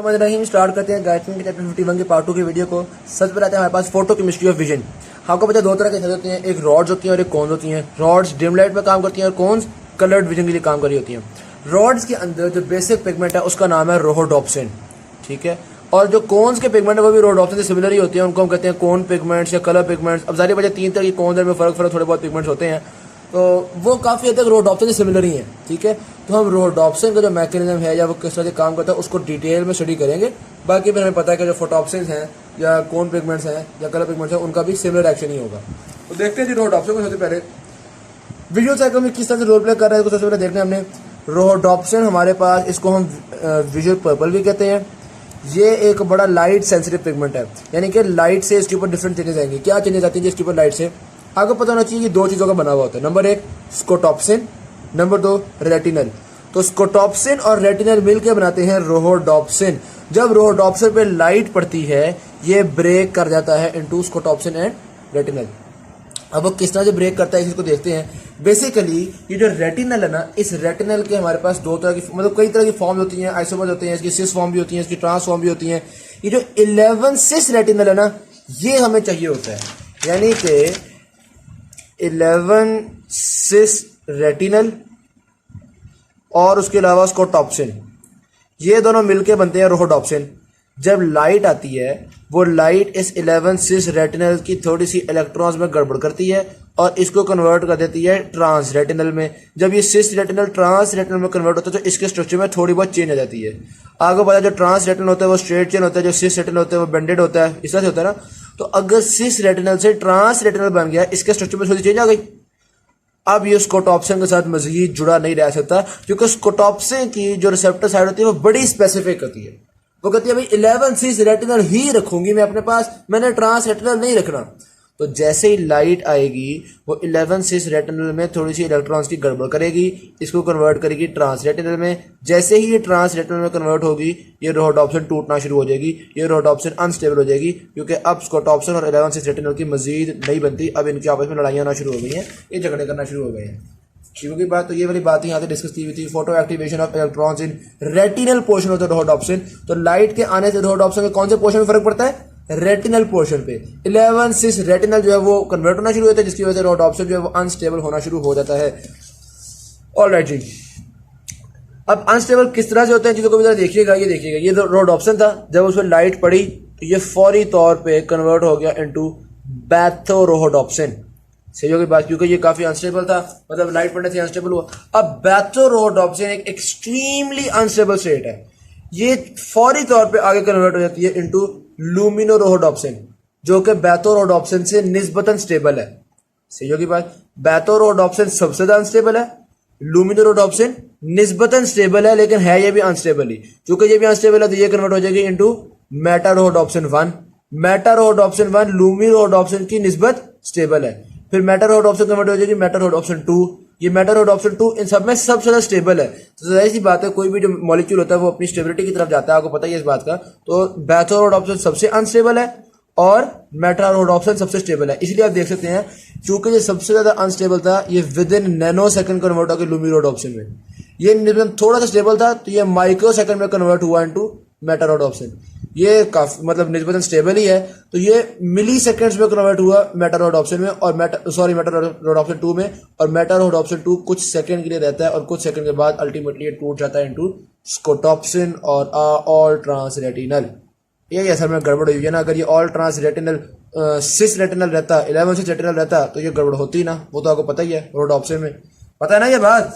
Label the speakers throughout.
Speaker 1: रहीम start करते हैं गायत्री के चैप्टर 51 के पार्ट 2 की वीडियो को। सबसे पहले आते हैं हमारे पास फोटो केमिस्ट्री ऑफ विजन। आपको पता है दो तरह के सेल होते हैं, एक रॉड्स होती हैं और एक कॉन्स होती हैं। रॉड्स डिम लाइट में काम करती हैं और कॉन्स कलर्ड विजन के लिए काम कर रही होती हैं। रॉड्स के अंदर जो बेसिक पिगमेंट है उसका नाम है रोहोडॉप्सिन, ठीक है। और जो कॉन्स के पिगमेंट है वो भी रोहोडॉप्सिन से सिमिलर ही होती है, उनको हम कहते हैं कॉन पिगमेंट्स या कलर पिगमेंट्स। अब सारी वजह तीन तरह की कॉन्स में फर्क थोड़े बहुत पिगमेंट्स होते हैं, तो वो काफ़ी हद तक रोहोडॉप्सिन से सिमिलर ही है, ठीक है। तो हम रोहोडॉप्सिन का जो मैकेनिज्म है या वो किस तरह से काम करता है उसको डिटेल में स्टडी करेंगे। बाकी फिर हमें पता है कि जो फोटॉप्सिन हैं या कौन पिगमेंट्स हैं या कलर पिगमेंट्स हैं उनका भी सिमिलर एक्शन ही होगा। तो देखते हैं जी रोहोडॉप्सिन को सबसे पहले विजुअल साइकिल में किस तरह से रोल प्ले कर रहा है उसको सबसे पहले देखते हैं हमने। रोहोडॉप्सिन हमारे पास, इसको हम विजुअल पर्पल भी कहते हैं। ये एक बड़ा लाइट सेंसिटिव पिगमेंट है, यानी कि लाइट से इसके ऊपर डिफरेंट चेंजेस आएंगे। क्या चेंजेस आती है इसके ऊपर लाइट से? आपको पता होना चाहिए कि दो चीज़ों का बना हुआ होता है, नंबर एक स्कोटॉप्सिन, नंबर दो रेटिनल। तो स्कोटॉप्सिन और रेटिनल मिलकर बनाते हैं रोहोडॉप्सिन। जब रोहोडॉप्सिन पे लाइट पड़ती है ये ब्रेक कर जाता है इनटू स्कोटॉप्सिन एंड रेटिनल। अब वो किस तरह से ब्रेक करता है इसको देखते हैं। बेसिकली ये जो रेटिनल है ना, इस रेटिनल के हमारे पास दो तरह की मतलब कई तरह की फॉर्म होती हैं, आइसोमर्स होते हैं, इसकी सिस फॉर्म भी होती है, इसकी ट्रांस फॉर्म भी होती है। ये जो 11 सिस रेटिनल है ना, ये हमें चाहिए होता है, यानी कि 11 सिस रेटिनल और उसके अलावा स्कोटॉप्सिन, ये दोनों मिलके बनते हैं रोहोडॉप्सिन। जब लाइट आती है वो लाइट इस 11 सिस रेटिनल की थोड़ी सी इलेक्ट्रॉन्स में गड़बड़ करती है और इसको कन्वर्ट कर देती है ट्रांस रेटिनल में। जब ये सिस रेटिनल ट्रांस रेटिनल में कन्वर्ट होता है तो इसके स्ट्रक्चर में थोड़ी बहुत चेंज आ जाती है। आपको पता है जो ट्रांस रेटिनल होता है वो स्ट्रेट चेन होता है, जो सिस रेटिनल होता है वो बेंडेड होता है, इस तरह से होता है ना। तो अगर सिस रेटिनल से ट्रांस रेटिनल बन गया, इसके स्ट्रक्चर में थोड़ी चेंज आ गई। अब ये स्कोटॉप्सिन के साथ मजीद जुड़ा नहीं रह सकता, क्योंकि स्कोटॉप्सिन की जो रिसेप्टर साइड होती है वो बड़ी स्पेसिफिक होती है। वो कहती है भाई 11 सिस रेटिनल ही रखूंगी मैं अपने पास, मैंने ट्रांस रेटिनल नहीं रखना। तो जैसे ही लाइट आएगी वो 11 सिस रेटिनल में थोड़ी सी इलेक्ट्रॉन्स की गड़बड़ करेगी, इसको कन्वर्ट करेगी ट्रांस रेटिनल में। जैसे ही ये ट्रांस रेटिनल में कन्वर्ट होगी ये रोहोडॉप्सिन टूटना शुरू हो जाएगी, ये रोहोडॉप्सिन अनस्टेबल हो जाएगी, क्योंकि अब स्कोटॉप्सिन और 11 सिस रेटिनल की मजीद नहीं बनती। अब इनकी आपस में लड़ाइयाँ आना शुरू हो गई हैं, ये झगड़े करना शुरू हो गए हैं। ठीक की बात। तो ये वाली बात यहाँ से डिस्कस की हुई थी, photo activation of electrons in retinal portion of the rhodopsin. तो लाइट के आने से रोहोडॉप्सिन के कौन से पोर्शन में फर्क पड़ता है? रेटिनल पोर्शन पे। 11 सिस रेटिनल जो है वो कन्वर्ट होना शुरू होता है, जिसकी वजह से रोहोडॉप्सिन जो है वो अनस्टेबल होना शुरू हो जाता है। ऑलराइट जी, अब अनस्टेबल किस तरह से होते हैं चीजों को भी देखिएगा। ये देखिएगा, ये रोहोडॉप्सिन था, जब उसमें लाइट पड़ी तो ये फौरी तौर पे कन्वर्ट हो गया इनटू बैथोरोहोडॉप्सिन। सही होगी बात, क्योंकि ये काफी अनस्टेबल था, मतलब लाइट पड़ने से अनस्टेबल हुआ। अब बैथोरोहोडॉप्सिन एक एक्सट्रीमली अनस्टेबल स्टेट है, ये फौरी तौर पे आगे कन्वर्ट हो जाती है इनटू लुमिनोरोहोडॉप्सिन, जो कि बैथोरोहोडॉप्सिन से निस्बतन स्टेबल है। सही होगी बात, बैथोरोहोडॉप्सिन सबसे ज्यादा अनस्टेबल है, लुमिनोरोहोडॉप्सिन निस्बतन स्टेबल है, लेकिन है ये भी अनस्टेबल ही। चूंकि ये भी अनस्टेबल है तो ये कन्वर्ट हो जाएगी इनटू मेटारोहोडॉप्सिन 1। मेटारोहोडॉप्सिन 1 लुमिनोरोहोडॉप्सिन की निस्बत स्टेबल है। फिर मेटारोहोडॉप्सिन कन्वर्ट हो जाएगी मेटारोहोडॉप्सिन 2। ये मेटारोहोडॉप्सिन 2 इन सब में सबसे ज्यादा स्टेबल है। तो जाहिर सी बात है कोई भी जो मॉलिक्यूल होता है वो अपनी स्टेबिलिटी की तरफ जाता है, आपको पता ही है इस बात का। तो बैथोरोहोडॉप्सिन सबसे अनस्टेबल है और मेटारोहोडॉप्सिन सबसे स्टेबल है। इसलिए आप देख सकते हैं चूंकि ये सबसे ज्यादा अनस्टेबल था, ये with in nano second convert हो गया लुमिनोरोहोडॉप्सिन में। ये थोड़ा सा स्टेबल था तो ये माइक्रो सेकंड में कन्वर्ट हुआ इनटू मेटारोहोडॉप्सिन। ये काफी मतलब निस्बतन स्टेबल ही है, तो ये मिली सेकेंड्स में कन्वर्ट हुआ मेटारोहोडॉप्सिन में और मेटारोहोडॉप्सिन 2 में। और मेटारोहोडॉप्सिन 2 कुछ सेकंड के लिए रहता है और कुछ सेकंड के बाद अल्टीमेटली ये टूट जाता है इनटू स्कोटॉप्सिन और ऑल ट्रांस रेटिनल। ये असल में गड़बड़ हुई है ना। अगर ये ऑल ट्रांस रेटिनल सिस रेटिनल रहता, 11 सिस रेटिनल रहता तो ये गड़बड़ होती ना, वो तो आपको पता ही है। रोहोडॉप्सिन में पता है ना ये बात,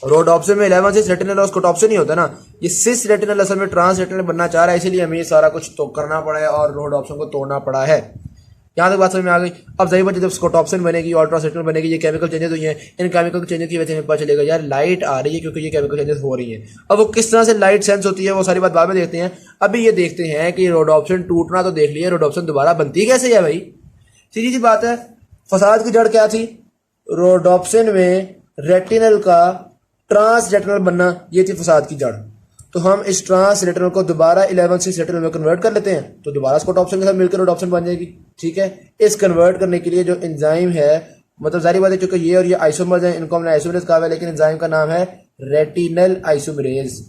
Speaker 1: रोहोडॉप्सिन में 11 सिस रेटिनल और स्कोटॉप्सिन ही होता है ना। ये सिस रेटिनल असल में ट्रांस रेटिनल बनना चाह रहा है, इसीलिए हमें ये सारा कुछ तो करना पड़ा है और रोहोडॉप्सिन को तोड़ना पड़ा है। यहाँ तक बात समझ में आ गई। अब जाहिर बात जब स्कोटॉप्सिन बनेगी और ट्रांस रेटिनल बनेगी, ये केमिकल चेंजेस हुई हैं, इन केमिकल चेंजेस की वजह से हमें पता चलेगा यार लाइट आ रही है क्योंकि ये केमिकल चेंजेस हो रही हैं। अब वो किस तरह से लाइट सेंस होती है वो सारी बात बाद में देखते हैं। अभी ये देखते हैं कि रोहोडॉप्सिन टूटना तो देख लिया, रोहोडॉप्सिन दोबारा बनती कैसे है भाई? सीधी सी बात है, फसाद की जड़ क्या थी? रोहोडॉप्सिन में रेटिनल का ट्रांस रेटिनल बनना, ये थी फसाद की जड़। तो हम इस ट्रांस रेटिनल को दोबारा 11 सिस रेटिनल में कन्वर्ट कर लेते हैं, तो दोबारा स्कोटॉप्सिन के साथ मिलकर रोहोडॉप्सिन बन जाएगी। ठीक है, इस कन्वर्ट करने के लिए जो एंजाइम है, मतलब जारी बात है क्योंकि ये और ये आइसोमर्स हैं, इनको हमने आइसोमरेज कहा है, लेकिन एंजाइम का नाम है रेटिनल आइसोमरेज।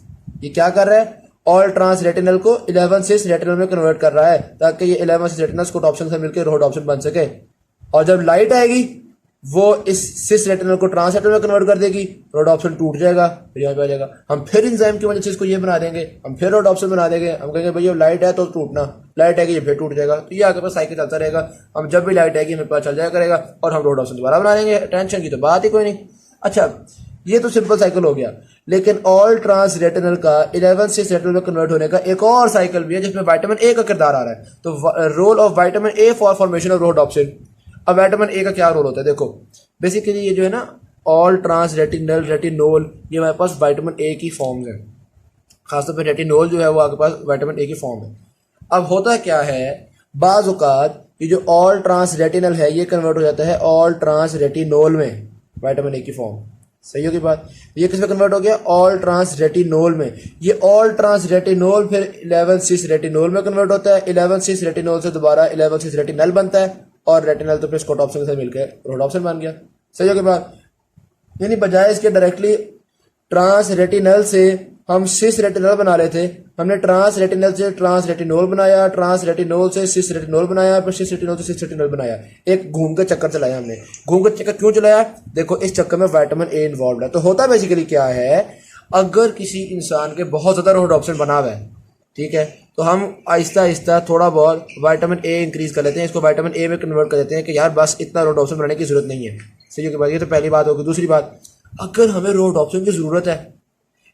Speaker 1: ये क्या कर रहा है? ऑल ट्रांस रेटिनल को 11 सिस रेटिनल में कन्वर्ट कर रहा है ताकि ये 11 सिस रेटिनल्स कोटॉप्सिन से मिलकर रोडोप्सिन बन सके। और जब लाइट आएगी वो इस सिस रेटिनल को ट्रांस रेटिनल में कन्वर्ट कर देगी, रोडोप्सिन टूट जाएगा, फिर यहाँ पे आ जाएगा। हम फिर इंजाइम की वजह से इसको ये बना देंगे, हम फिर रोडोप्सिन बना देंगे। हम कहेंगे भैया लाइट है तो टूटना, लाइट आएगी ये फिर टूट जाएगा। तो ये आगे पास साइकिल चलता रहेगा। हम जब भी लाइट आएगी हमें पता चल जाया करेगा और हम रोडोप्सिन दोबारा बना देंगे। टेंशन की तो बात ही कोई नहीं। अच्छा, ये तो सिंपल साइकिल हो गया। लेकिन ऑल ट्रांस रेटिनल का 11 सिस रेटिनल में कन्वर्ट होने का एक और साइकिल भी है जिसमें विटामिन ए का किरदार आ रहा है। तो role of vitamin A for formation of rhodopsin. अब विटामिन ए का क्या रोल होता है? देखो बेसिकली ये जो है ना ऑल ट्रांस रेटिनल रेटिनोल, ये हमारे पास विटामिन ए की फॉर्म है। खासतौर पर रेटिनोल जो है वो आपके पास विटामिन ए की फॉर्म है। अब होता क्या है, बाज औकात ये जो ऑल ट्रांस रेटिनल है ये कन्वर्ट हो जाता है ऑल ट्रांस रेटिनोल में, विटामिन ए की फॉर्म। सही होगी बात? ये किस में कन्वर्ट हो गया? ऑल ट्रांस रेटिनोल में। ये ऑल ट्रांस रेटिनोल फिर 11 सिस रेटिनोल में कन्वर्ट होता है। 11 सिस रेटिनोल से दोबारा 11 सिस रेटिनल बनता है और रेटिनल तो फिर स्कोटॉप्सिन से मिलकर रोडोप्सिन बन गया। सही होगी बात? यानी बजाय इसके डायरेक्टली ट्रांस रेटिनल से हम सिस रेटिनल बना रहे थे, हमने ट्रांस रेटिनल से ट्रांस रेटिनोल बनाया, ट्रांस रेटिनोल से सिस रेटिनोल बनाया, फिर सिस रेटिनोल से सिस रेटिनल बनाया। एक घूम के चक्कर चलाया हमने। घूम के चक्कर क्यों चलाया? देखो इस चक्कर में विटामिन ए इन्वॉल्व है। तो होता बेसिकली क्या है, अगर किसी इंसान के बहुत ज्यादा रोडोप्सिन बना हुआ है, ठीक है, तो हम आहिस्ता आहिस्ता थोड़ा बहुत विटामिन ए इंक्रीज कर लेते हैं, इसको विटामिन ए में कन्वर्ट कर देते हैं कि यार बस इतना रोडोप्सिन बनाने की जरूरत नहीं है। सही है कि बात? ये तो पहली बात होगी। दूसरी बात, अगर हमें रोडोप्सिन की जरूरत है,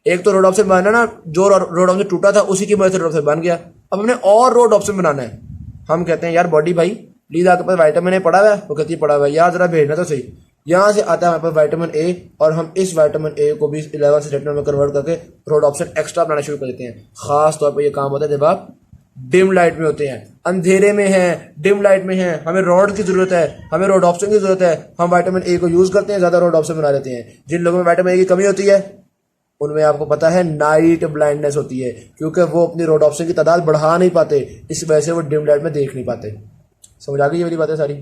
Speaker 1: एक तो रोडोप्सिन बनाना ना, जो रोडोप्सिन टूटा था उसी की वजह से रोडोप्सिन बन गया, अब हमने और रोडोप्सिन बनाना है। हम कहते हैं यार बॉडी भाई प्लीज आपके पास विटामिन ए पड़ा हुआ है? वो कहती है पड़ा हुआ है, यार जरा भेजना तो सही। यहाँ से आता है हमारे पास विटामिन ए और हम इस विटामिन ए को भी 11 से रेटिनल में कन्वर्ट करके रोडोप्सिन एक्स्ट्रा बनाना शुरू कर देते हैं। खास तौर पर यह काम होता है जब आप डिम लाइट में होते हैं, अंधेरे में हैं, डिम लाइट में हैं, हमें रॉड की जरूरत है, हमें रोडोप्सिन की जरूरत है, हम विटामिन ए को यूज करते हैं, ज्यादा रोडोप्सिन बना लेते हैं। जिन लोगों में विटामिन ए की कमी होती है उनमें आपको पता है नाइट ब्लाइंडनेस होती है, क्योंकि वो अपनी रोडोप्सिन की तादाद बढ़ा नहीं पाते, इस वजह से वो डिम लाइट में देख नहीं पाते। समझ आ गई ये वाली बातें सारी?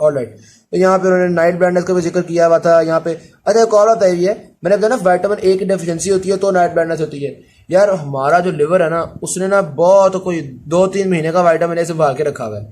Speaker 1: ऑलराइट, तो यहाँ पे उन्होंने नाइट ब्लाइंडनेस का भी जिक्र किया हुआ था यहाँ पे। अच्छा एक और होता है ये, मैंने बताया ना विटामिन ए की डेफिशिएंसी होती है तो नाइट ब्लाइंडनेस होती है। यार हमारा जो लिवर है ना उसने ना बहुत कोई 2-3 महीने का विटामिन ए संभाल के रखा हुआ है।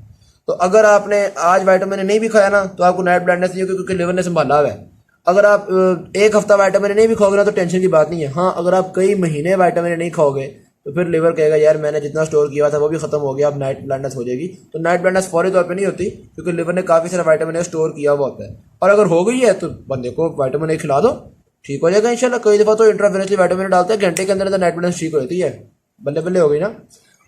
Speaker 1: तो अगर आपने आज विटामिन ए नहीं भी खाया ना तो आपको नाइट ब्लाइंडनेस नहीं होगी, क्योंकि लिवर ने संभाला हुआ है। अगर आप एक हफ्ता विटामिन ए नहीं भी खाओगे ना तो टेंशन की बात नहीं है। हाँ, अगर आप कई महीने विटामिन ए नहीं खाओगे तो फिर लिवर कहेगा यार मैंने जितना स्टोर किया था वो भी खत्म हो गया, अब नाइट ब्लाइंडनेस हो जाएगी। तो नाइट ब्लाइंडनेस फौरी तौर पे नहीं होती, क्योंकि लिवर ने काफी सारा विटामिन ए स्टोर किया हुआ होता है। और अगर हो गई है तो बंदे को विटामिन ए खिला दो, ठीक हो जाएगा इंशाल्लाह। कई दफा तो इंट्रावेनसली विटामिन ए डालते हैं, घंटे के अंदर अंदर नाइट ब्लाइंडनेस ठीक हो जाती है, बल्ले बल्ले हो गई ना।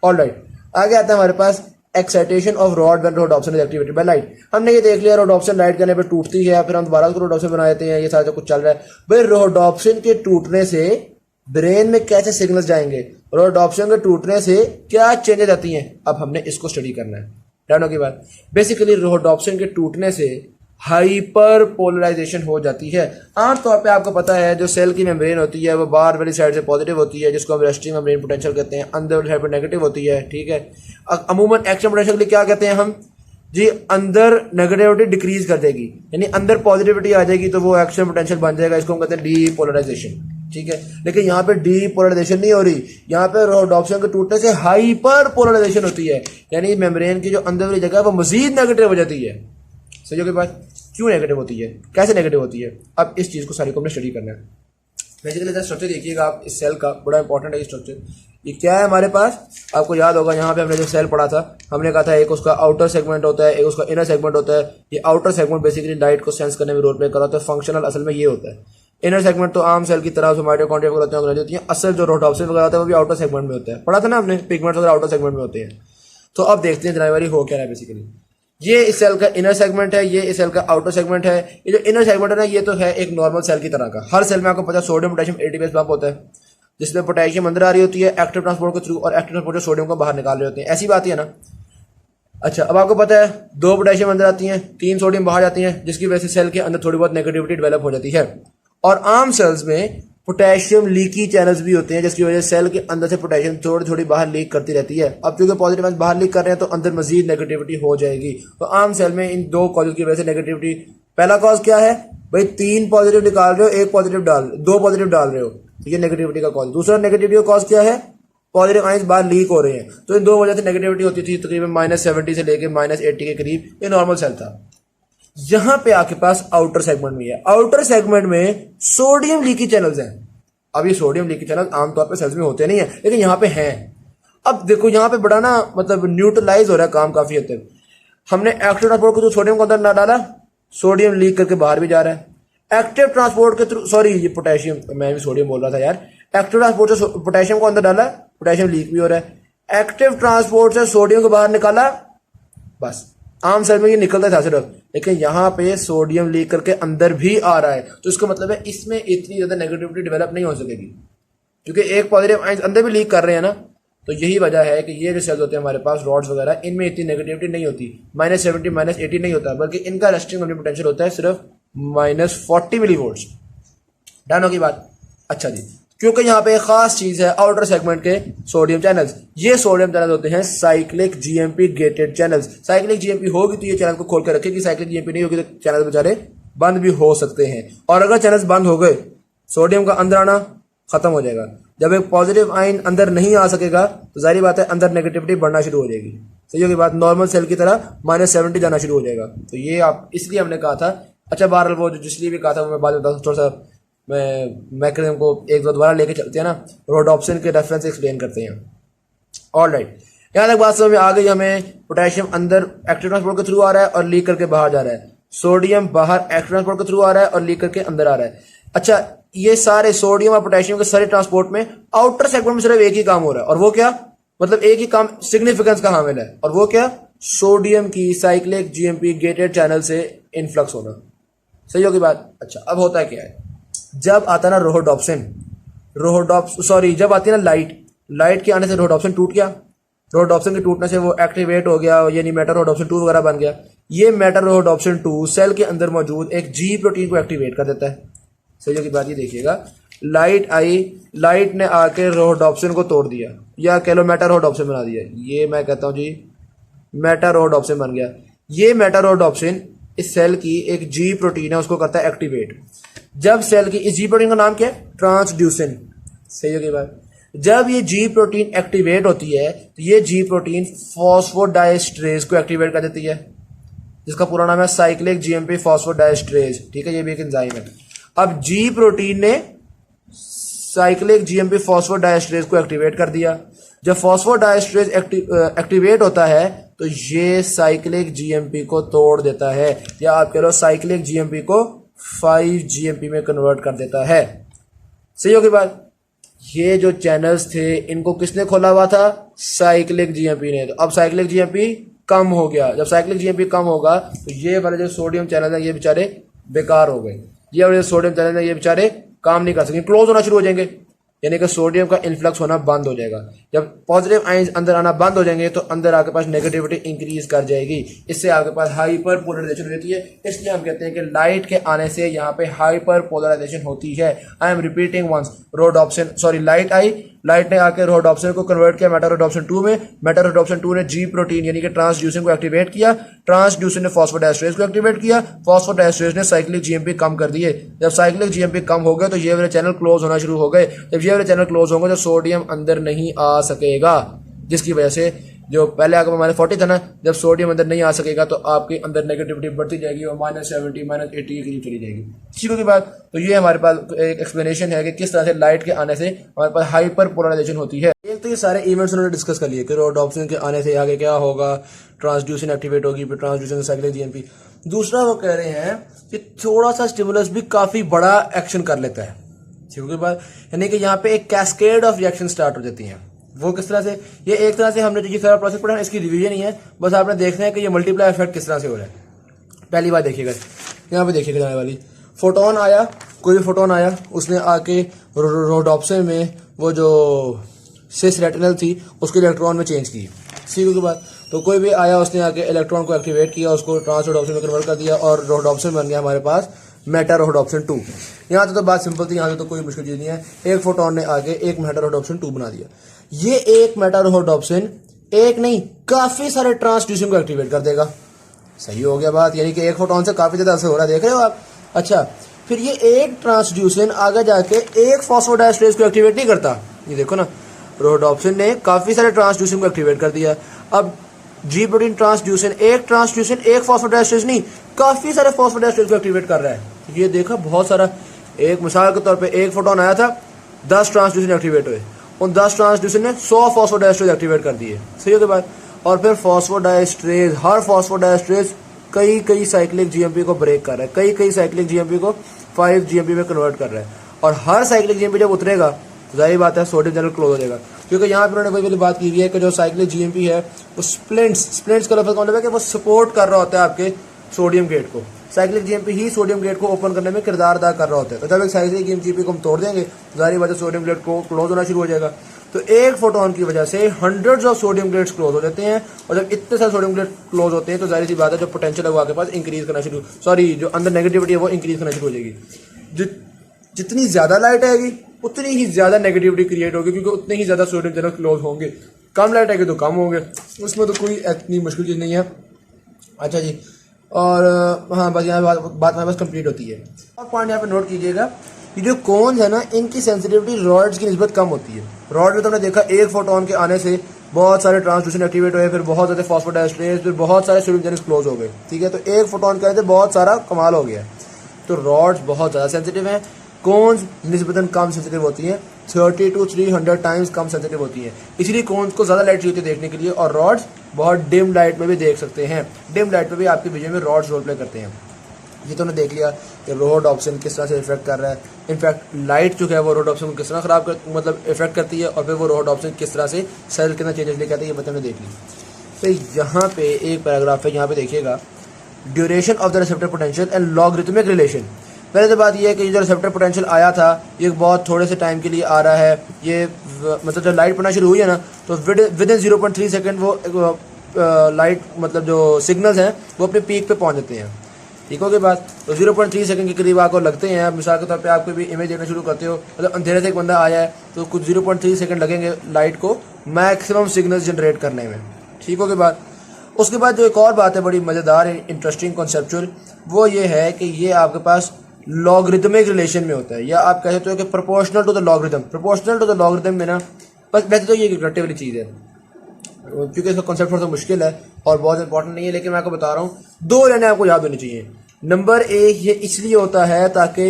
Speaker 1: ऑलराइट, आगे आता है हमारे पास excitation of rod when rhodopsin is activated by light. हमने ये देख लिया रोडोप्सिन लाइट करने पे टूटती है, फिर हम दोबारा उसको रोडोप्सिन बना देते हैं, ये सारा कुछ चल रहा है। भाई रोडोप्सिन के टूटने से ब्रेन में कैसे सिग्नल्स जाएंगे, रोडोप्सिन के टूटने से क्या चेंजेस आती हैं, अब हमने इसको स्टडी करना है। डन की बात? बेसिकली रोडोप्सिन के टूटने से हाइपर पोलराइजेशन हो जाती है। आमतौर पे आपको पता है जो सेल की मेम्ब्रेन होती है वो बाहर वाली साइड से पॉजिटिव होती है, जिसको हम रेस्टिंग मेम्ब्रेन पोटेंशियल कहते हैं, अंदर वाली साइड पर नेगेटिव होती है, ठीक है। अमूमन एक्शन पोटेंशियल के लिए क्या कहते हैं हम जी, अंदर नेगेटिविटी डिक्रीज कर देगी, यानी अंदर पॉजिटिविटी आ जाएगी तो वो एक्शन पोटेंशियल बन जाएगा, इसको हम कहते हैं डीपोलराइजेशन, ठीक है। लेकिन यहाँ पे डीपोलराइजेशन नहीं हो रही, यहाँ पे रोडोप्सिन के टूटने से हाइपर पोलराइजेशन होती है, यानी मेम्ब्रेन की जो अंदर वाली जगह है वो मजीद नेगेटिव हो जाती है। सही के बाद क्यों नेगेटिव होती है, कैसे नेगेटिव होती है, अब इस चीज को सारी को हमने स्टडी करना है। बेसिकली स्ट्रक्चर देखिएगा आप इस सेल का, बड़ा इंपॉर्टेंट है स्ट्रक्चर। ये क्या है हमारे पास, आपको याद होगा यहाँ पे हमने जो सेल पढ़ा था, हमने कहा था एक उसका आउटर सेगमेंट होता है, एक उसका इनर सेगमेंट होता है। ये आउटर सेगमेंट बेसिकली लाइट को सेंस करने में रोल प्ले कर रहा है, फंक्शनल असल में ये होता है। इनर सेगमेंट तो आम सेल की तरह माइटोकॉन्ड्रिया वगैरह होती है, असल जो रोडोप्सिन वगैरह होता है वो भी आउटर सेगमेंट में होता है, पढ़ा था ना हमने, पिगमेंट्स वगैरह आउटर सेगमेंट में होते हैं। तो अब देखते हैं ड्राइवरी हो क्या रहा है। बेसिकली ये इस सेल का इनर सेगमेंट है, ये इस सेल का आउटर सेगमेंट है। ये जो इनर सेगमेंट है ना ये तो है एक नॉर्मल सेल की तरह का। हर सेल में आपको पता है सोडियम पोटेशियम एटीपी पंप होता है, जिसमें पोटेशियम अंदर आ रही होती है एक्टिव ट्रांसपोर्ट के थ्रू, और एक्टिव ट्रांसपोर्ट सोडियम को बाहर निकाल रहे होते हैं, ऐसी बात ही है ना। अच्छा, अब आपको पता है 2 पोटेशियम अंदर आती हैं, 3 सोडियम बाहर जाती हैं, जिसकी वजह से सेल के अंदर थोड़ी बहुत नेगेटिविटी डेवलप हो जाती है। और आम सेल्स में पोटेशियम लीकी चैनल्स भी होते हैं, जिसकी वजह से सेल के अंदर से पोटेशियम थोड़ी थोड़ी बाहर लीक करती रहती है। अब क्योंकि पॉजिटिव आयंस बाहर लीक कर रहे हैं तो अंदर मजीद नेगेटिविटी हो जाएगी। तो आम सेल में इन 2 कॉजेज की वजह से नेगेटिविटी, पहला कॉज क्या है भाई, 3 पॉजिटिव निकाल रहे हो, 1 पॉजिटिव 2 पॉजिटिव डाल रहे हो, ये नेगेटिविटी का कॉज। दूसरा नेगेटिविटी का कॉज क्या है, पॉजिटिव आयंस बाहर लीक हो रहे हैं, तो इन दो वजह से नेगेटिविटी होती थी तकरीबन -70 से लेके -80 के करीब, ये नॉर्मल सेल था। यहां पे आपके पास आउटर सेगमेंट में है, आउटर सेगमेंट में सोडियम लीकी चैनल्स हैं। अब ये सोडियम लीकी चैनल आमतौर पर सेल्स में होते नहीं है, लेकिन यहाँ पे हैं। अब देखो यहाँ पे बड़ा ना मतलब न्यूट्रलाइज हो रहा है काम काफी हद तक। हमने एक्टिव ट्रांसपोर्ट को जो सोडियम को अंदर ना डाला, सोडियम लीक करके बाहर भी जा रहा है। एक्टिव ट्रांसपोर्ट के थ्रू, सॉरी ये पोटेशियम, मैं भी सोडियम बोल रहा था यार। एक्टिव ट्रांसपोर्ट से पोटेशियम को अंदर डाला, पोटेशियम लीक भी हो रहा है। एक्टिव ट्रांसपोर्ट से सोडियम को बाहर निकाला, बस आम सेल में ये निकलता था सिर्फ, लेकिन यहाँ पे सोडियम लीक करके अंदर भी आ रहा है। तो इसका मतलब है इसमें इतनी ज्यादा नेगेटिविटी डेवलप नहीं हो सकेगी, क्योंकि एक पॉजिटिव आयंस अंदर भी लीक कर रहे हैं ना। तो यही वजह है कि ये जो सेल्स होते हैं हमारे पास रॉड्स वगैरह, इनमें इतनी नेगेटिविटी नहीं होती, -70 -80 नहीं होता, बल्कि इनका रेस्टिंग पोटेंशियल होता है सिर्फ -40 मिलीवोल्ट्स। डन होगी बात। अच्छा जी, क्योंकि यहाँ पे एक खास चीज है आउटर सेगमेंट के सोडियम चैनल्स। ये सोडियम चैनल होते हैं cyclic GMP gated channels. Cyclic GMP होगी तो ये चैनल को खोल कर रखेगी, साइक्लिक जीएमपी नहीं होगी तो चैनल बेचारे बंद भी हो सकते हैं। और अगर चैनल्स बंद हो गए, सोडियम का अंदर आना खत्म हो जाएगा। जब एक पॉजिटिव आयन अंदर नहीं आ सकेगा तो जाहिर बात है अंदर नेगेटिविटी बढ़ना शुरू हो जाएगी। सही होगी बात, नॉर्मल सेल की तरह -70 जाना शुरू हो जाएगा। तो ये आप इसलिए हमने कहा था। अच्छा बहरहाल वो जिसलिए भी कहा था वो मैं बात बताऊँ, थोड़ा सा मैं मैकेनिज्म को एक दो दोबारा लेके चलते हैं ना, रोडॉप्सिन के रेफरेंस एक्सप्लेन करते हैं। ऑलराइट, यहाँ तक बात समझ में आ गई हमें। पोटेशियम अंदर एक्टिव ट्रांसपोर्ट के थ्रू आ रहा है और लीक करके बाहर जा रहा है। सोडियम बाहर एक्टिव ट्रांसपोर्ट के थ्रू आ रहा है और लीक करके अंदर आ रहा है। अच्छा, ये सारे सोडियम और पोटेशियम के सारे ट्रांसपोर्ट में आउटर सेगमेंट में सिर्फ एक ही काम हो रहा है, और वो क्या, मतलब एक ही काम सिग्निफिकेंस का हामिल है, और वो क्या, सोडियम की साइक्लिक जीएमपी गेटेड चैनल से इनफ्लक्स होना। सही होगी बात। अच्छा, अब होता है क्या है, जब आता ना जब आती है ना लाइट के आने से रोडॉप्सिन टूट गया। रोडॉप्सिन के टूटने से वो एक्टिवेट हो गया, यानी मेटा रोडॉप्सिन 2 वगैरह बन गया। ये मेटा रोडॉप्सिन 2 सेल के अंदर मौजूद एक जी प्रोटीन को एक्टिवेट कर देता है। सही होगी बात। ये देखिएगा, लाइट आई, लाइट ने आके रोडॉप्सिन को तोड़ दिया, या कह लो मेटा रोडॉप्सिन बना दिया। ये मैं कहता हूँ जी मेटा रोडॉप्सिन बन गया। ये मेटा रोडॉप्सिन इस सेल की एक जी प्रोटीन है, उसको करता है एक्टिवेट। जब सेल की, इस जी प्रोटीन का नाम क्या है, ट्रांसड्यूसिन। सही होगी बात। जब ये जी प्रोटीन एक्टिवेट होती है तो ये जी प्रोटीन फॉस्फोडाइएस्ट्रेज को एक्टिवेट कर देती है, जिसका पूरा नाम है साइक्लिक जीएमपी फॉस्फोडाइएस्ट्रेज। ठीक है, ये भी एक एंजाइम है। अब जी प्रोटीन ने साइक्लिक जीएमपी फॉस्फोडाइएस्ट्रेज को एक्टिवेट कर दिया। जब फॉस्फोडाइएस्ट्रेज एक्टिवेट होता है तो ये साइक्लिक जीएमपी को तोड़ देता है, या आप कह लो साइक्लिक जीएमपी को 5-GMP में कन्वर्ट कर देता है। सही होगी बात। ये जो चैनल्स थे इनको किसने खोला हुआ था, साइक्लिक जीएमपी ने। तो अब साइक्लिक जीएमपी कम हो गया। जब साइक्लिक जीएमपी कम होगा तो ये वाले जो सोडियम चैनल है ये बेचारे बेकार हो गए। ये वाले सोडियम चैनल है ये बेचारे काम नहीं कर सकेंगे, क्लोज होना शुरू हो जाएंगे, यानी कि सोडियम का इन्फ्लक्स होना बंद हो जाएगा। जब पॉजिटिव आयंस अंदर आना बंद हो जाएंगे तो अंदर आपके पास नेगेटिविटी इंक्रीज कर जाएगी। इससे आपके पास हाइपर पोलराइजेशन होती है। इसलिए हम कहते हैं कि लाइट के आने से यहाँ पे हाइपर पोलराइजेशन होती है। I am repeating once, rhodopsin, sorry light आई, लाइट ने आकर रोडॉप्सिन को कन्वर्ट किया मेटा रोडॉप्सिन 2 में। मेटा रोडॉप्सिन 2 ने जी प्रोटीन यानी कि ट्रांसड्यूसिन को एक्टिवेट किया। ट्रांसड्यूसिन ने फॉस्फोडाइएस्ट्रेज को एक्टिवेट किया। फॉस्फोडाइएस्ट्रेज ने साइक्लिक जीएमपी कम कर दिए। जब साइक्लिक जीएमपी कम हो गए तो ये वाले चैनल क्लोज होना शुरू हो गए। जब ये वाले चैनल क्लोज होंगे तो सोडियम अंदर नहीं आ सकेगा, जिसकी वजह से जो पहले आगे -40 था ना, जब सोडियम अंदर नहीं आ सकेगा तो आपके अंदर नेगेटिविटी बढ़ती जाएगी और -70 -80 के करीब चली जाएगी। ठीक होगी बात। तो ये हमारे पास एक एक्सप्लेनेशन है कि किस तरह से लाइट के आने से हमारे पास हाइपर पोलराइजेशन होती है। एक तो ये सारे इवेंट्स उन्होंने डिस्कस कर लिए कि रोडॉप्सिन के आने से आगे क्या होगा, ट्रांसड्यूसिन एक्टिवेट होगी, फिर ट्रांसड्यूसिन साइक्लिक जीएमपी। दूसरा वो कह रहे हैं कि थोड़ा सा स्टिमुलस भी काफी बड़ा एक्शन कर लेता है। ठीक होगी बात। यानी कि यहाँ पे एक कैस्केड ऑफ रिएक्शन स्टार्ट हो जाती है। वो किस तरह से, ये एक तरह से हमने जो सारा प्रोसेस पढ़ा है इसकी रिवीजन ही है, बस आपने देखना है कि ये मल्टीप्लाई इफेक्ट किस तरह से हो रहा है। पहली बात देखिएगा, यहाँ पे देखिएगा जाने वाली फोटोन आया, कोई भी फोटोन आया, उसने आके रोडॉप्सिन में वो जो सिस रेटिनल थी उसके इलेक्ट्रॉन में चेंज की। सीखो के बाद तो कोई भी आया, उसने आके इलेक्ट्रॉन को एक्टिवेट किया, उसको ट्रांस रोडॉप्सिन में कन्वर्ट कर दिया और रोडॉप्सिन बन गया हमारे पास मेटा रोडॉप्सिन 2। यहाँ तो बात सिंपल थी, यहाँ तो कोई मुश्किल चीज नहीं है। एक फोटोन ने आके एक मेटा रोडॉप्सिन 2 बना दिया। ये एक मेटा रोडॉप्सिन एक नहीं काफी सारे ट्रांसड्यूसिन को एक्टिवेट कर देगा। सही हो गया बात, यानी कि एक फोटोन से काफी ज्यादा असर हो रहा है, देख रहे हो आप। अच्छा, फिर ये एक ट्रांसड्यूसिन आगे जाके एक फॉस्फोडाइएस्ट्रेज को एक्टिवेट नहीं करता, ये देखो ना। रोडोप्सिन ने काफ़ी सारे ट्रांसड्यूसिन को एक्टिवेट कर दिया। अब जी प्रोटीन ट्रांसड्यूसिन एक फॉस्फोडाइस्ट्रेज नहीं, काफ़ी सारे फॉस्फोडाइस्ट्रेज को एक्टिवेट कर रहा है। ये देखा बहुत सारा, एक मिसाल के तौर पे एक फोटोन आया था, 10 ट्रांसड्यूसिन एक्टिवेट हुए, उन 10 ट्रांसड्यूसिन ने 100 फॉस्फोडाइस्ट्रेज एक्टिवेट कर दिए। सही हो गया बात। और फिर फॉस्फोडाइस्ट्रेज, हर फॉस्फोडाइस्ट्रेज कई साइक्लिक जीएमपी को ब्रेक कर रहा है, कई साइक्लिक जीएमपी को 5 जीएमपी में कन्वर्ट कर रहा है। और हर साइक्लिक जीएमपी जब उतरेगा तो जाहिर बात है सोडियम चैनल क्लोज हो जाएगा, क्योंकि यहाँ पर उन्होंने वही वाली बात की हुई है कि जो साइक्लिक जीएमपी है वो स्प्लिंट्स का लफ्ज़ मतलब है कि वो सपोर्ट कर रहा होता है आपके सोडियम गेट को। साइक्लिक जीएमपी ही सोडियम गेट को ओपन करने में किरदार अदा कर रहा होता है। तो जब एक साइक्लिक जीएमपी को हम तोड़ देंगे तो जाहिर बात है सोडियम गेट को क्लोज होना शुरू हो जाएगा। तो एक फोटोन की वजह से hundreds of sodium gates close हो जाते हैं, और जब इतने सारे सोडियम गेट क्लोज होते हैं तो जाहिर सी बात है जो पोटेंशियल है वो आपके पास इंक्रीज करना जो अंदर नेगेटिविटी है वो इंक्रीज करना शुरू हो जाएगी। जितनी ज़्यादा लाइट आएगी उतनी ही ज़्यादा नेगेटिविटी क्रिएट होगी, क्योंकि उतने ही ज़्यादा सोडियम चैनल क्लोज होंगे। कम लाइट आएगी तो कम होंगे, उसमें तो कोई इतनी मुश्किल चीज़ नहीं है। अच्छा जी, और हाँ बस यहाँ बात हमारे पास कंप्लीट होती है। और पॉइंट यहाँ पे नोट कीजिएगा, ये जो कोन्स है ना, इनकी सेंसिटिविटी रॉड्स की निस्बत कम होती है। रॉड में तो हमने देखा एक फोटोन के आने से बहुत सारे ट्रांसड्यूसन एक्टिवेट हुए, फिर बहुत ज़्यादा फॉस्फोडाइस्ट्रेज, फिर बहुत सारे सोडियम चैनल्स क्लोज हो गए। ठीक है, तो एक फोटोन के आने से बहुत सारा कमाल हो गया। तो रॉड्स बहुत ज़्यादा सेंसिटिव हैं, कोन्स निस्बतन कम सेंसिटिव होती हैं, 30 to 300 टाइम्स कम सेंसिटिव होती हैं। इसलिए कोन्स को ज़्यादा लाइट चाहिए होती है देखने के लिए, और रॉड्स बहुत डिम लाइट में भी देख सकते हैं। डिम लाइट में भी आपके विजन में रॉड्स रोल प्ले करते हैं। ये तो हमने देख लिया कि रोडोप्सिन किस तरह से इफेक्ट कर रहा है। इनफैक्ट लाइट जो है वो रोडोप्सिन को किस तरह इफेक्ट करती है, और फिर वो रोडोप्सिन किस तरह से सेल के अंदर चेंजेस लेके आती है, ये बात हमने देख ली। तो यहाँ पे एक पैराग्राफ है, यहाँ पे देखिएगा, duration of the receptor potential and logarithmic relation. पहले तो बात यह है कि जो रिसेप्टर पोटेंशियल आया था ये बहुत थोड़े से टाइम के लिए आ रहा है। ये मतलब जब लाइट पड़ना शुरू हुई है ना, तो विद इन 0.3 सेकेंड वो लाइट मतलब जो सिग्नल्स हैं वो अपने पीक पे पहुंच जाते हैं। ठीक हो गई बात। तो 0.3 सेकंड के करीब आपको लगते हैं। मिसाल के तौर पे आप कोई भी इमेज देखना शुरू करते हो, मतलब अंधेरे से एक बंदा आया है तो कुछ 0.3 सेकंड लगेंगे लाइट को मैक्सिमम सिग्नल्स जनरेट करने में। ठीक हो गई बात। उसके बाद जो एक और बात है बड़ी मज़ेदार इंटरेस्टिंग कॉन्सेप्चुअल, वो ये है कि ये आपके पास लॉगरिथमिक रिलेशन में होता है, या आप कह सकते हो कि proportional to the logarithm. Proportional to the logarithm में ना, बस वैसे तो ये रिलेटिव वाली चीज़ है, क्योंकि इसका कॉन्सेप्ट थोड़ा सा मुश्किल है और बहुत इंपॉर्टेंट नहीं है, लेकिन मैं आपको बता रहा हूँ। 2 लाइनें आपको याद होनी चाहिए। नंबर 1, ये इसलिए होता है ताकि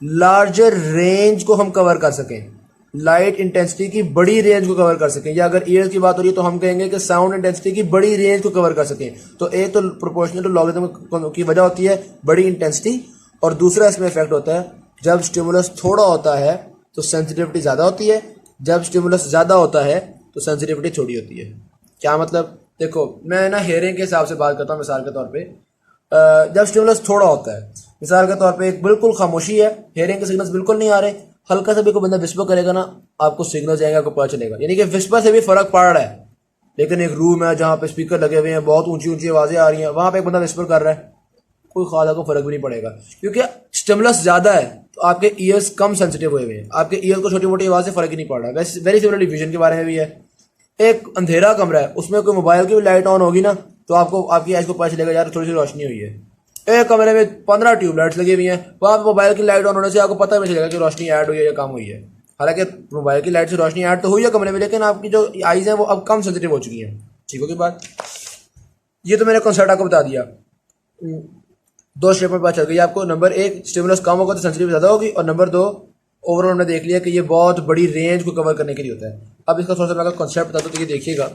Speaker 1: लार्जर रेंज को हम कवर कर सकें, लाइट इंटेंसिटी की बड़ी रेंज को कवर कर सकें, या अगर ईयर्स की बात हो रही है तो हम कहेंगे कि साउंड इंटेंसिटी की बड़ी रेंज को कवर कर सकें। तो एक तो प्रोपोर्शनल टू लॉगरिथम की वजह होती है बड़ी इंटेंसिटी, और दूसरा इसमें इफेक्ट होता है जब स्टिमुलस थोड़ा होता है तो सेंसिटिविटी ज़्यादा होती है, जब स्टिमुलस ज़्यादा होता है तो सेंसिटिविटी थोड़ी होती है। क्या मतलब, देखो मैं ना हेयरिंग के हिसाब से बात करता हूँ। मिसाल के तौर पे जब स्टिमुलस थोड़ा होता है, मिसाल के तौर पे एक बिल्कुल खामोशी है, हेयरिंग के सिग्नल्स बिल्कुल नहीं आ रहे, हल्का सा भी कोई बंदा विस्पर करेगा ना, आपको सिग्नल जाएंगे, आपको पता चलेगा। यानी कि विस्पर से भी फर्क पड़ रहा है। लेकिन एक रूम है जहाँ पे स्पीकर लगे हुए हैं, बहुत ऊंची ऊंची आवाज़ें आ रही हैं, वहाँ पे एक बंदा विस्पर कर रहा है, कोई खास को फर्क भी नहीं पड़ेगा, क्योंकि स्टिमुलस ज़्यादा है तो आपके ईयर्स कम सेंसिटिव हुए हुए हैं, आपके ईयर्स को छोटी मोटी आवाज़ से फर्क ही नहीं पड़ रहा है। वैसे वेरी सिमिलरली विजन के बारे में भी है। एक अंधेरा कमरा है, उसमें कोई मोबाइल की भी लाइट ऑन होगी ना, तो आपको आपकी आइज को पता चलेगा यार थोड़ी सी रोशनी हुई है। एक कमरे में 15 ट्यूबलाइट्स लगी हुई हैं, वहाँ पर मोबाइल की लाइट ऑन होने से आपको पता भी चलेगा कि रोशनी ऐड हुई है या कम हुई है। हालांकि मोबाइल की लाइट से रोशनी ऐड तो हुई है कमरे में, लेकिन आपकी जो आइज हैं वो अब कम सेंसिटिव हो चुकी हैं। ठीक होगी बात। ये तो मैंने कॉन्सेप्ट आपको बता दिया। 2 स्टेप में बात चल गई आपको। नंबर 1, स्टिमुलस कम होगा तो सेंसिटिविटी ज़्यादा होगी, और नंबर 2, ओवरऑल हमने देख लिया कि ये बहुत बड़ी रेंज को कवर करने के लिए होता है। अब इसका थोड़ा सा मैं अगर कॉन्सेप्ट बता दूँ तो ये देखिएगा,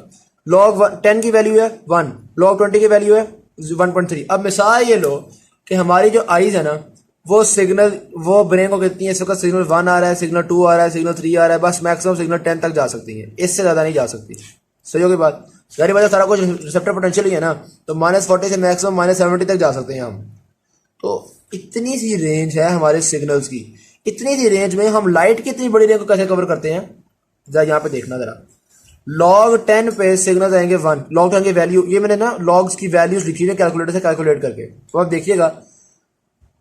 Speaker 1: log 10 की वैल्यू है 1, log 20 की वैल्यू है 1.3। अब मिसाल ये लो कि हमारी जो आइज़ है ना, वो सिग्नल वो ब्रेन को कहती है इस वक्त सिग्नल 1 आ रहा है, सिग्नल 2 आ रहा है, सिग्नल 3 आ रहा है, बस मैक्सिमम सिग्नल 10 तक जा सकती है, इससे ज़्यादा नहीं जा सकती। सही होगी बात। सारी वजह सारा कुछ रिसेप्टर पोटेंशियल ही है ना, तो -40 से मैक्सिमम -70 तक जा सकते हैं हम। तो इतनी सी रेंज है हमारे सिग्नल्स की, इतनी सी रेंज में हम लाइट की इतनी बड़ी रेंज को कैसे कवर करते हैं, जरा यहाँ पे देखना जरा। log 10 पे सिग्नल्स आएंगे 1, log 10 की वैल्यू, ये मैंने ना लॉग्स की वैल्यूज लिखी है कैलकुलेटर से कैलकुलेट करके। तो आप देखिएगा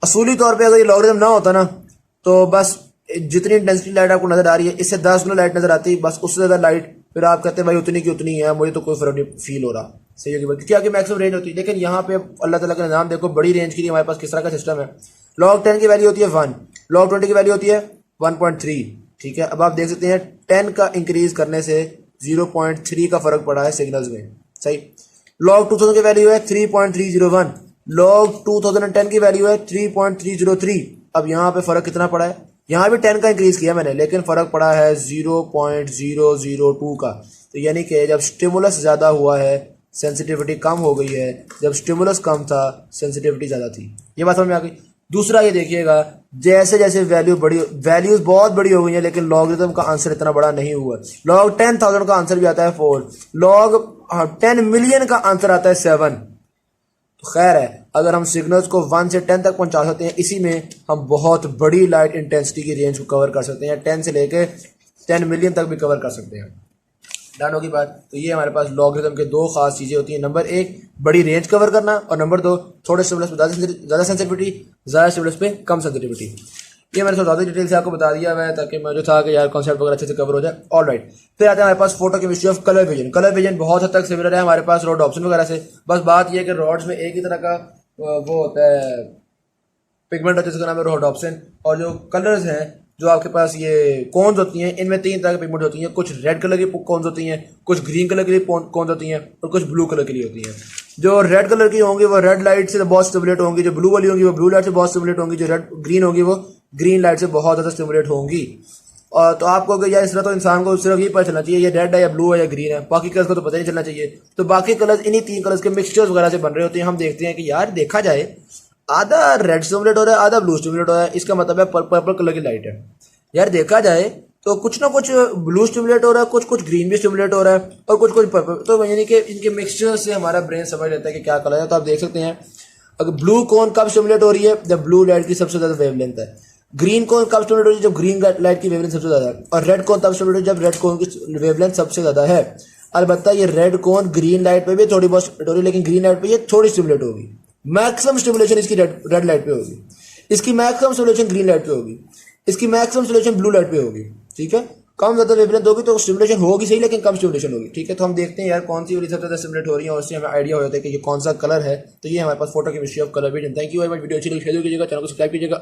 Speaker 1: असूली तौर पे अगर ये लॉगरिथम ना होता ना, तो बस जितनी इंटेंसिटी लाइट आपको नजर आ रही है इससे 10 गुना लाइट नजर आती, बस उससे ज्यादा लाइट फिर आप कहते हैं भाई उतनी की उतनी है, मुझे तो कोई फर्क नहीं फील हो रहा। सही होगी बात, क्योंकि मैक्सिमम रेंज होती है। लेकिन यहाँ पे अल्लाह ताला का निज़ाम देखो, बड़ी रेंज के लिए हमारे पास किस तरह का सिस्टम है। log 10 की वैल्यू होती है 1, log 20 की वैल्यू होती है 1.3। ठीक है, अब आप देख सकते हैं 10 का इंक्रीज करने से 0.3 का फर्क पड़ा है सिग्नल्स में। सही, लॉग 2000 की वैल्यू है 3.301, लॉग 2010 की वैल्यू है 3.303। अब यहाँ पे फर्क कितना पड़ा है, यहाँ भी 10 का इंक्रीज किया मैंने, लेकिन फर्क पड़ा है 0.002 का। तो यानी कि जब स्टिमुलस ज्यादा हुआ है सेंसिटिविटी कम हो गई है, जब स्टिमुलस कम था सेंसिटिविटी ज्यादा थी। ये बात समझ में आ गई। दूसरा ये देखिएगा, जैसे जैसे वैल्यूज बहुत बड़ी हो गई है, लेकिन लॉगरिथम का आंसर इतना बड़ा नहीं हुआ। लॉग 10,000 का आंसर भी आता है 4, लॉग 10 मिलियन का आंसर आता है 7। तो खैर है, अगर हम सिग्नल्स को 1 से 10 तक पहुंचा सकते हैं, इसी में हम बहुत बड़ी लाइट इंटेंसिटी की रेंज को कवर कर सकते हैं, 10 से लेके 10 मिलियन तक भी कवर कर सकते हैं। डन होगी बात। तो ये हमारे पास लॉगरिथम के दो खास चीजें होती हैं, नंबर 1 बड़ी रेंज कवर करना, और नंबर 2 थोड़े स्टिमुलस पे ज्यादा सेंसिटिविटी, ज्यादा स्टिमुलस पे कम सेंसिटिविटी। ये मैंने थोड़ा ज्यादा डिटेल से आपको बता दिया है ताकि मैं जो था कि यार कॉन्सेप्ट वगैरह अच्छे से कवर हो जाए। ऑलराइट, फिर आते हैं हमारे पास photochemistry of colour vision. Colour vision बहुत हद तक सिमिलर है हमारे पास रॉड ऑप्शन वगैरह से, बस बात यह है कि रॉड्स में एक ही तरह का वो होता है पिगमेंट होता है जिसका नाम है रोडोप्सिन, और जो कलर्स हैं जो आपके पास ये कॉन्स होती हैं, इनमें 3 तरह की पिगमेंट होती हैं। कुछ रेड कलर की कॉन्स होती हैं, कुछ ग्रीन कलर की कॉन्स होती हैं, और कुछ ब्लू कलर की होती हैं। जो रेड कलर की होंगी वो रेड लाइट से बहुत स्टिमुलेट होंगी, जो ब्लू वाली होंगी वो ब्लू लाइट से बहुत स्टिमुलेट होंगी, जो रेड ग्रीन होगी वो ग्रीन लाइट से बहुत ज़्यादा स्टिमुलेट होंगी। और तो आपको यार इस तरह तो इंसान को सिर्फ ये पता चलना चाहिए ये रेड है या ब्लू है या ग्रीन है, बाकी कलर्स को तो पता नहीं चलना चाहिए। तो बाकी कलर्स इन्हीं 3 कलर्स के मिक्सचर्स वगैरह से बन रहे होते हैं। हम देखते हैं कि यार देखा जाए आधा रेड स्टिमुलेट हो रहा है, आधा ब्लू स्टिमुलेट हो रहा है, इसका मतलब है पर्पल कलर की लाइट है। यार देखा जाए तो कुछ ना कुछ ब्लू स्टिमुलेट हो रहा है, कुछ ग्रीन भी स्टिमुलेट हो रहा है, और कुछ पर्पल। तो यानी कि इनके मिक्सचर से हमारा ब्रेन समझ लेता है कि क्या कलर है। तो आप देख सकते हैं अगर ब्लू कौन कब स्टिमुलेट हो रही है, जब ब्लू लाइट की सबसे ज्यादा वेवलेंथ है। ग्रीन कौन कब स्टिमुलेट हो रही है, जब ग्रीन लाइट की वेवलेंथ सबसे ज्यादा है। और रेड कौन तब स्टिमुलेट हो रही है, जब रेड कौन की वेवलेंथ सबसे ज्यादा है। अलबत्ता ये रेड कौन ग्रीन लाइट पे भी थोड़ी बहुत स्टिमुलेट हो रही है, लेकिन ग्रीन लाइट पे ये थोड़ी स्टिमुलेट होगी। मैक्सिमम स्टिमुलेशन इसकी रेड लाइट पे होगी, इसकी मैक्सिमम स्टिमुलेशन ग्रीन लाइट पे होगी, इसकी मैक्सिमम स्टिमुलेशन ब्लू लाइट पे होगी। ठीक है, कम ज्यादा वेवलेंथ होगी तो स्टिमुलेशन होगी सही, लेकिन कम स्टिमुलेशन होगी। ठीक है, तो हम देखते हैं यार कौन सी वाली सबसे ज्यादा स्टिमुलेट हो रही है, और उससे हमें आइडिया हो जाता है कि ये कौन सा कलर है। तो ये हमारे पास photochemistry of colour vision. Thank you very much. Video अच्छी लगी शेयर कीजिएगा, चैनल को सब्सक्राइब कीजिएगा।